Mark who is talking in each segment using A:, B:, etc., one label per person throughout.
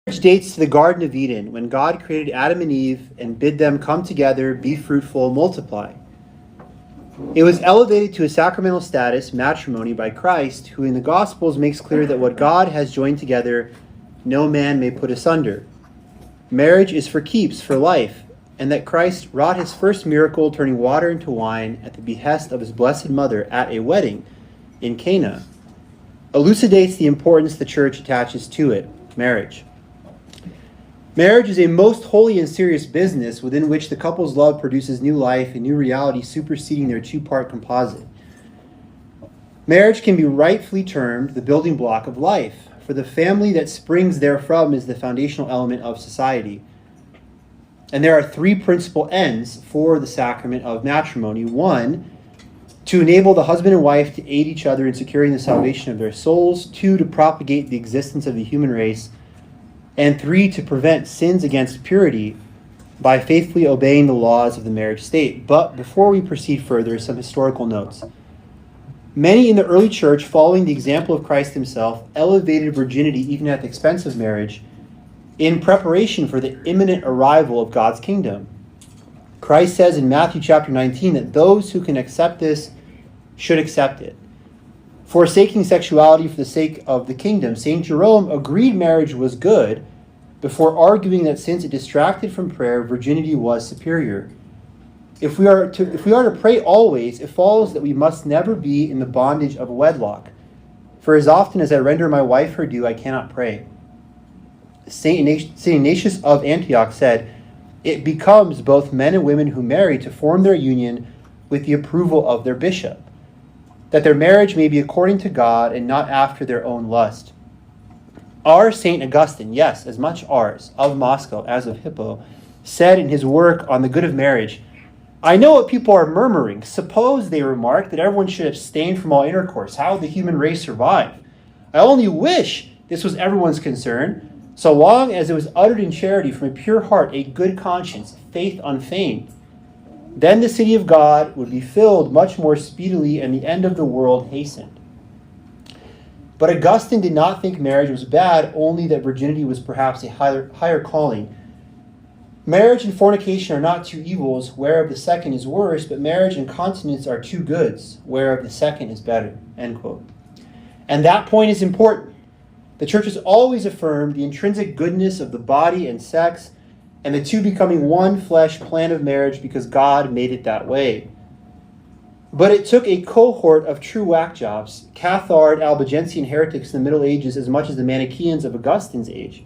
A: Dates to the Garden of Eden, when God created Adam and Eve and bid them come together, be fruitful, multiply. It was elevated to a sacramental status, matrimony, by Christ, who in the Gospels makes clear that what God has joined together, no man may put asunder. Marriage is for keeps, for life, and that Christ wrought his first miracle, turning water into wine, at the behest of his blessed mother at a wedding in Cana, elucidates the importance the Church attaches to it, marriage. Marriage is a most holy and serious business within which the couple's love produces new life and new reality superseding their two-part composite. Marriage can be rightfully termed the building block of life, for the family that springs therefrom is the foundational element of society. And there are three principal ends for the sacrament of matrimony. One, to enable the husband and wife to aid each other in securing the salvation of their souls. Two, to propagate the existence of the human race. And three, to prevent sins against purity by faithfully obeying the laws of the marriage state. But before we proceed further, some historical notes. Many in the early church, following the example of Christ himself, elevated virginity even at the expense of marriage in preparation for the imminent arrival of God's kingdom. Christ says in Matthew chapter 19 that those who can accept this should accept it. Forsaking sexuality for the sake of the kingdom, St. Jerome agreed marriage was good before arguing that since it distracted from prayer, virginity was superior. If we are to pray always, it follows that we must never be in the bondage of wedlock. For as often as I render my wife her due, I cannot pray. Saint Ignatius of Antioch said, "It becomes both men and women who marry to form their union with the approval of their bishop, that their marriage may be according to God and not after their own lust." Our St. Augustine, yes, as much ours, of Moscow as of Hippo, said in his work on the good of marriage, "I know what people are murmuring. Suppose, they remark, that everyone should abstain from all intercourse. How would the human race survive? I only wish this was everyone's concern, so long as it was uttered in charity from a pure heart, a good conscience, faith unfeigned. Then the city of God would be filled much more speedily and the end of the world hastened." But Augustine did not think marriage was bad, only that virginity was perhaps a higher calling. Marriage and fornication are not two evils, whereof the second is worse, but marriage and continence are two goods, whereof the second is better. End quote. And that point is important. The Church has always affirmed the intrinsic goodness of the body and sex, and the two becoming one flesh plan of marriage because God made it that way. But it took a cohort of true whack jobs, Cathard, Albigensian heretics in the Middle Ages as much as the Manichaeans of Augustine's age,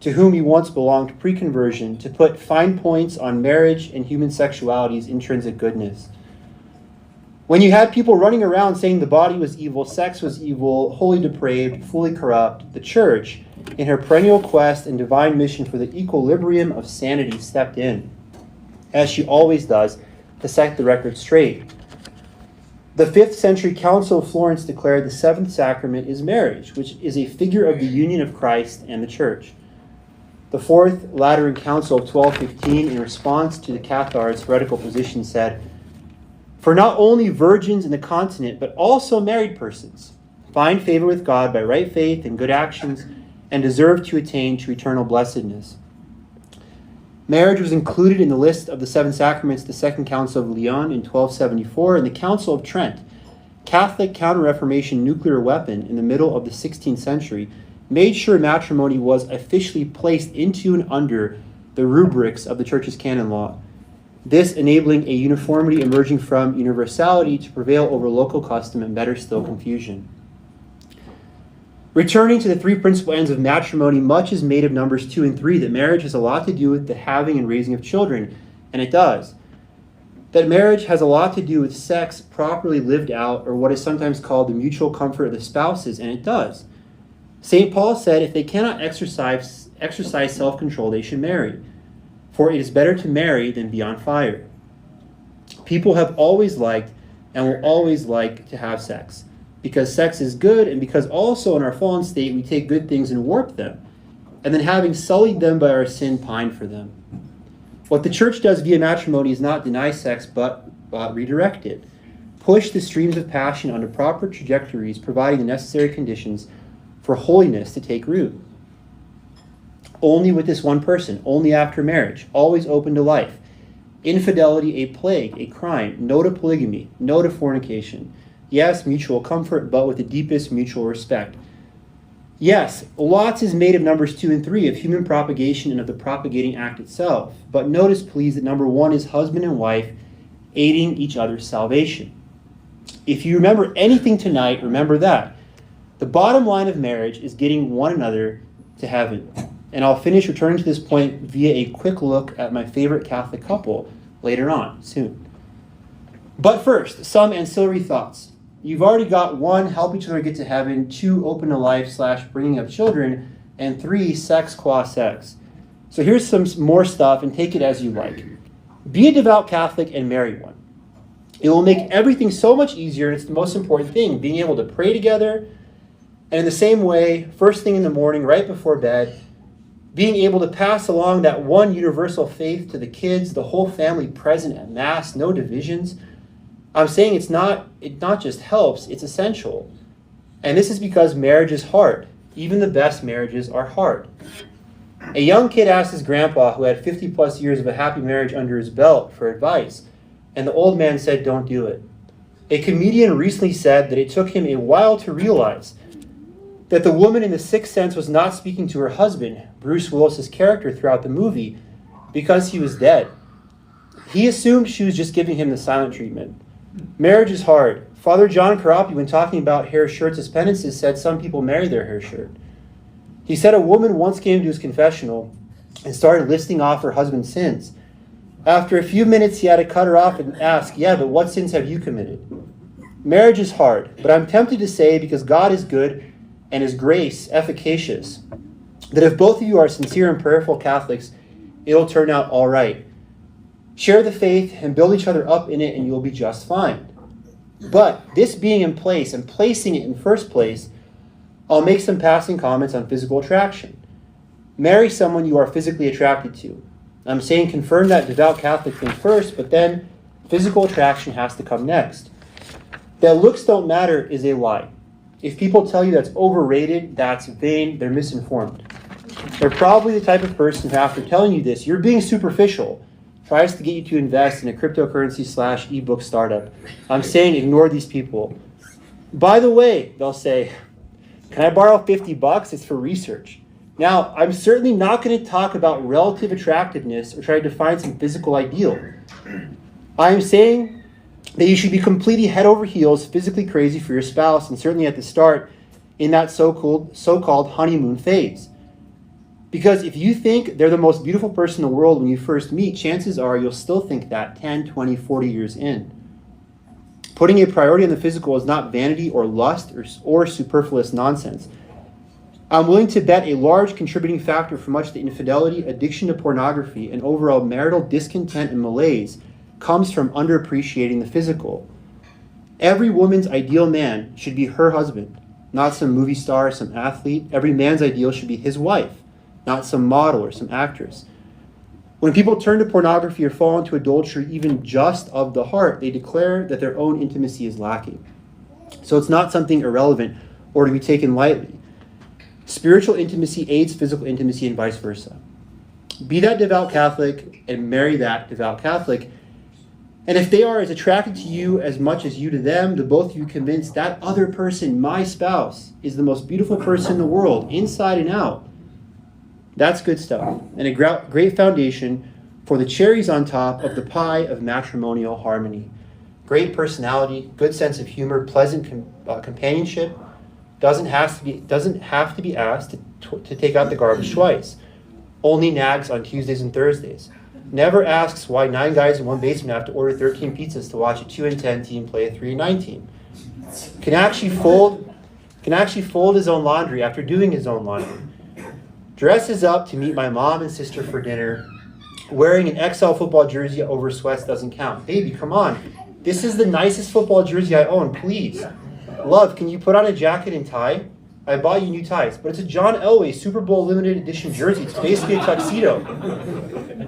A: to whom he once belonged pre-conversion, to put fine points on marriage and human sexuality's intrinsic goodness. When you had people running around saying the body was evil, sex was evil, wholly depraved, fully corrupt, the Church, in her perennial quest and divine mission for the equilibrium of sanity, stepped in, as she always does, to set the record straight. The 5th century Council of Florence declared the seventh sacrament is marriage, which is a figure of the union of Christ and the Church. The 4th Lateran Council of 1215, in response to the Cathars' heretical position, said, "For not only virgins in the continent, but also married persons find favor with God by right faith and good actions, and deserve to attain to eternal blessedness." Marriage was included in the list of the seven sacraments, the Second Council of Lyon in 1274, and the Council of Trent, Catholic Counter-Reformation nuclear weapon in the middle of the 16th century, made sure matrimony was officially placed into and under the rubrics of the Church's canon law, this enabling a uniformity emerging from universality to prevail over local custom and, better still, confusion. Returning to the three principal ends of matrimony, much is made of numbers 2 and 3, that marriage has a lot to do with the having and raising of children, and it does. That marriage has a lot to do with sex properly lived out, or what is sometimes called the mutual comfort of the spouses, and it does. St. Paul said if they cannot exercise self-control, they should marry, for it is better to marry than be on fire. People have always liked and will always like to have sex, because sex is good, and because also in our fallen state we take good things and warp them, and then having sullied them by our sin, pine for them. What the Church does via matrimony is not deny sex, but redirect it. Push the streams of passion onto proper trajectories, providing the necessary conditions for holiness to take root. only with this one person, only after marriage, always open to life. Infidelity a plague, a crime, no to polygamy, no to fornication. Yes, mutual comfort, but with the deepest mutual respect. Yes, lots is made of numbers 2 and 3, of human propagation and of the propagating act itself. But notice, please, that number 1 is husband and wife aiding each other's salvation. If you remember anything tonight, remember that. The bottom line of marriage is getting one another to heaven. And I'll finish returning to this point via a quick look at my favorite Catholic couple later on, soon. But first, some ancillary thoughts. You've already got 1, help each other get to heaven, 2, open to life / bringing up children, and 3, sex qua sex. So here's some more stuff, and take it as you like. Be a devout Catholic and marry one. It will make everything so much easier, and it's the most important thing, being able to pray together, and in the same way, first thing in the morning, right before bed, being able to pass along that one universal faith to the kids, the whole family present at Mass, no divisions. I'm saying it not just helps, it's essential. And this is because marriage is hard. Even the best marriages are hard. A young kid asked his grandpa, who had 50 plus years of a happy marriage under his belt, for advice. And the old man said, don't do it. A comedian recently said that it took him a while to realize that the woman in The Sixth Sense was not speaking to her husband, Bruce Willis's character throughout the movie, because he was dead. He assumed she was just giving him the silent treatment. Marriage is hard. Father John Carapi, when talking about hair shirts as penances, said some people marry their hair shirt. He said a woman once came to his confessional and started listing off her husband's sins. After a few minutes, he had to cut her off and ask, yeah, but what sins have you committed? Marriage is hard, but I'm tempted to say, because God is good and His grace efficacious, that if both of you are sincere and prayerful Catholics, it'll turn out all right. Share the faith and build each other up in it, and you'll be just fine. But this being in place and placing it in first place, I'll make some passing comments on physical attraction. Marry someone you are physically attracted to. I'm saying confirm that devout Catholic thing first, but then physical attraction has to come next. That looks don't matter is a lie. If people tell you that's overrated, that's vain, they're misinformed. They're probably the type of person who, after telling you this, you're being superficial, tries to get you to invest in a cryptocurrency / ebook startup. I'm saying ignore these people. By the way, they'll say, can I borrow $50? It's for research. Now, I'm certainly not going to talk about relative attractiveness or try to define some physical ideal. I'm saying that you should be completely head over heels, physically crazy for your spouse, and certainly at the start in that so-called honeymoon phase. Because if you think they're the most beautiful person in the world when you first meet, chances are you'll still think that 10, 20, 40 years in. Putting a priority on the physical is not vanity or lust or superfluous nonsense. I'm willing to bet a large contributing factor for much of the infidelity, addiction to pornography, and overall marital discontent and malaise comes from underappreciating the physical. Every woman's ideal man should be her husband, not some movie star or some athlete. Every man's ideal should be his wife, not some model or some actress. When people turn to pornography or fall into adultery, even just of the heart, they declare that their own intimacy is lacking. So it's not something irrelevant or to be taken lightly. Spiritual intimacy aids physical intimacy and vice versa. Be that devout Catholic and marry that devout Catholic. And if they are as attracted to you as much as you to them, the both of you convinced that other person, my spouse, is the most beautiful person in the world, inside and out. That's good stuff, and a great foundation for the cherries on top of the pie of matrimonial harmony. Great personality, good sense of humor, pleasant companionship, doesn't have to be asked to take out the garbage twice. Only nags on Tuesdays and Thursdays. Never asks why 9 guys in one basement have to order 13 pizzas to watch a 2-10 team play a 3-9 team. Can actually fold his own laundry after doing his own laundry. Dresses up to meet my mom and sister for dinner. Wearing an XL football jersey over sweats doesn't count. Baby, come on. This is the nicest football jersey I own, please. Love, can you put on a jacket and tie? I bought you new ties, but it's a John Elway Super Bowl limited edition jersey. It's basically a tuxedo.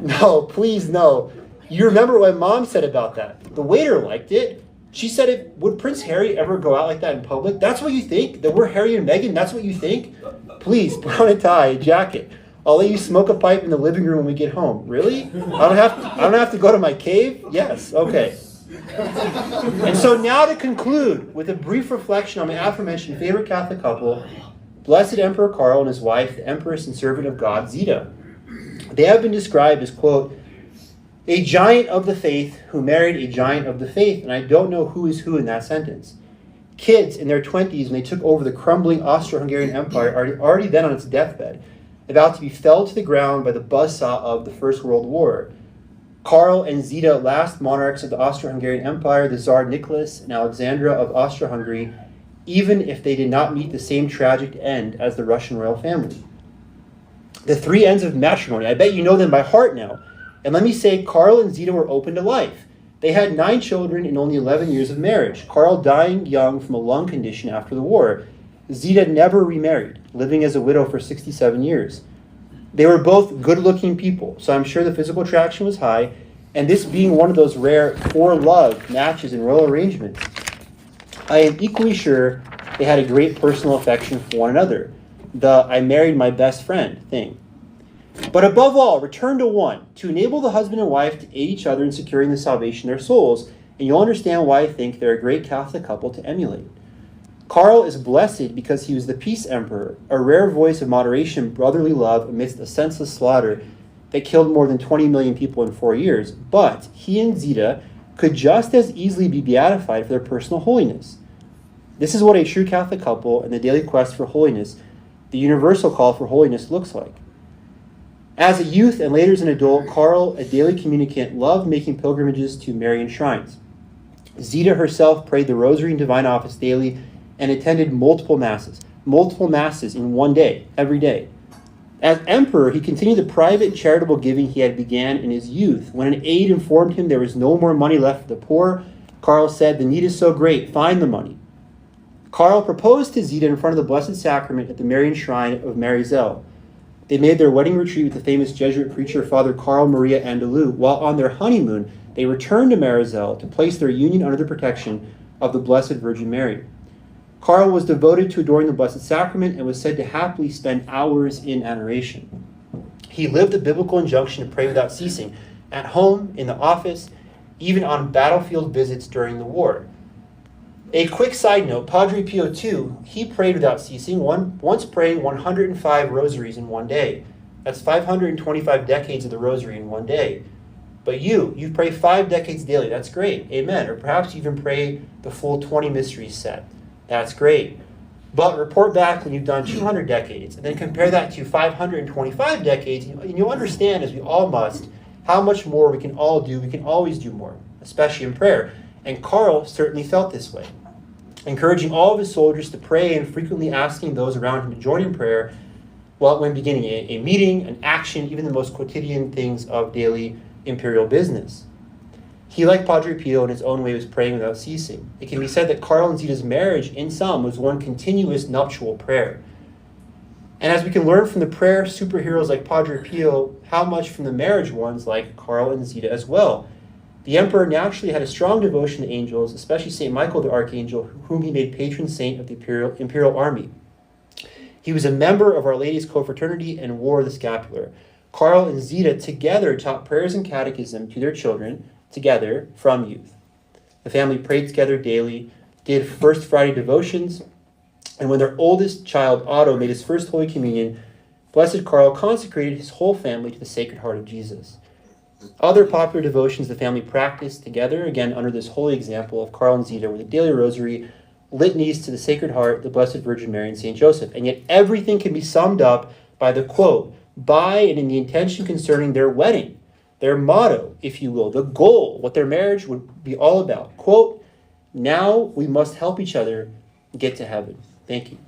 A: No, please, no. You remember what Mom said about that. The waiter liked it. She said, would Prince Harry ever go out like that in public? That's what you think? That we're Harry and Meghan? That's what you think? Please, put on a tie, a jacket. I'll let you smoke a pipe in the living room when we get home. Really? I don't have to go to my cave? Yes, okay. And so now to conclude with a brief reflection on my aforementioned favorite Catholic couple, Blessed Emperor Karl and his wife, the Empress and servant of God, Zita. They have been described as, quote, a giant of the faith who married a giant of the faith, and I don't know who is who in that sentence. Kids in their 20s when they took over the crumbling Austro-Hungarian Empire are already then on its deathbed, about to be felled to the ground by the buzzsaw of the First World War. Karl and Zita, last monarchs of the Austro-Hungarian Empire, the Tsar Nicholas and Alexandra of Austro-Hungary, even if they did not meet the same tragic end as the Russian royal family. The three ends of matrimony, I bet you know them by heart now. And let me say, Karl and Zita were open to life. They had 9 children in only 11 years of marriage, Karl dying young from a lung condition after the war. Zita never remarried, living as a widow for 67 years. They were both good-looking people, so I'm sure the physical attraction was high, and this being one of those rare for-love matches in royal arrangements, I am equally sure they had a great personal affection for one another, the I married my best friend thing. But above all, return to one, to enable the husband and wife to aid each other in securing the salvation of their souls, and you'll understand why I think they're a great Catholic couple to emulate. Karl is blessed because he was the peace emperor, a rare voice of moderation and brotherly love amidst a senseless slaughter that killed more than 20 million people in 4 years. But he and Zita could just as easily be beatified for their personal holiness. This is what a true Catholic couple and the daily quest for holiness, the universal call for holiness, looks like. As a youth and later as an adult, Karl, a daily communicant, loved making pilgrimages to Marian shrines. Zita herself prayed the Rosary and Divine Office daily and attended multiple masses in one day, every day. As emperor, he continued the private and charitable giving he had began in his youth. When an aide informed him there was no more money left for the poor, Karl said, "The need is so great, find the money." Karl proposed to Zita in front of the Blessed Sacrament at the Marian shrine of Marizell. They made their wedding retreat with the famous Jesuit preacher Father Carl Maria Andalou. While on their honeymoon, they returned to Marizell to place their union under the protection of the Blessed Virgin Mary. Karl was devoted to adoring the Blessed Sacrament and was said to happily spend hours in adoration. He lived the biblical injunction to pray without ceasing, at home, in the office, even on battlefield visits during the war. A quick side note, Padre Pio II, he prayed without ceasing, once praying 105 rosaries in one day. That's 525 decades of the rosary in one day. But you pray 5 decades daily. That's great. Amen. Or perhaps you even pray the full 20 mysteries set. That's great. But report back when you've done 200 decades and then compare that to 525 decades, and you'll understand, as we all must, how much more we can all do. We can always do more, especially in prayer. And Karl certainly felt this way, encouraging all of his soldiers to pray and frequently asking those around him to join in prayer when beginning a meeting, an action, even the most quotidian things of daily imperial business. He, like Padre Pio, in his own way, was praying without ceasing. It can be said that Karl and Zita's marriage, in sum, was one continuous nuptial prayer. And as we can learn from the prayer superheroes like Padre Pio, how much from the marriage ones like Karl and Zita as well. The emperor naturally had a strong devotion to angels, especially St. Michael the Archangel, whom he made patron saint of the imperial army. He was a member of Our Lady's Confraternity and wore the scapular. Karl and Zita together taught prayers and catechism to their children, together from youth. The family prayed together daily, did First Friday devotions, and when their oldest child, Otto, made his first Holy Communion, Blessed Karl consecrated his whole family to the Sacred Heart of Jesus. Other popular devotions the family practiced together, again under this holy example of Karl and Zita, were the daily rosary, litanies to the Sacred Heart, the Blessed Virgin Mary, and St. Joseph. And yet everything can be summed up by the quote, by and in the intention concerning their wedding, their motto, if you will, the goal, what their marriage would be all about. Quote, now we must help each other get to heaven. Thank you.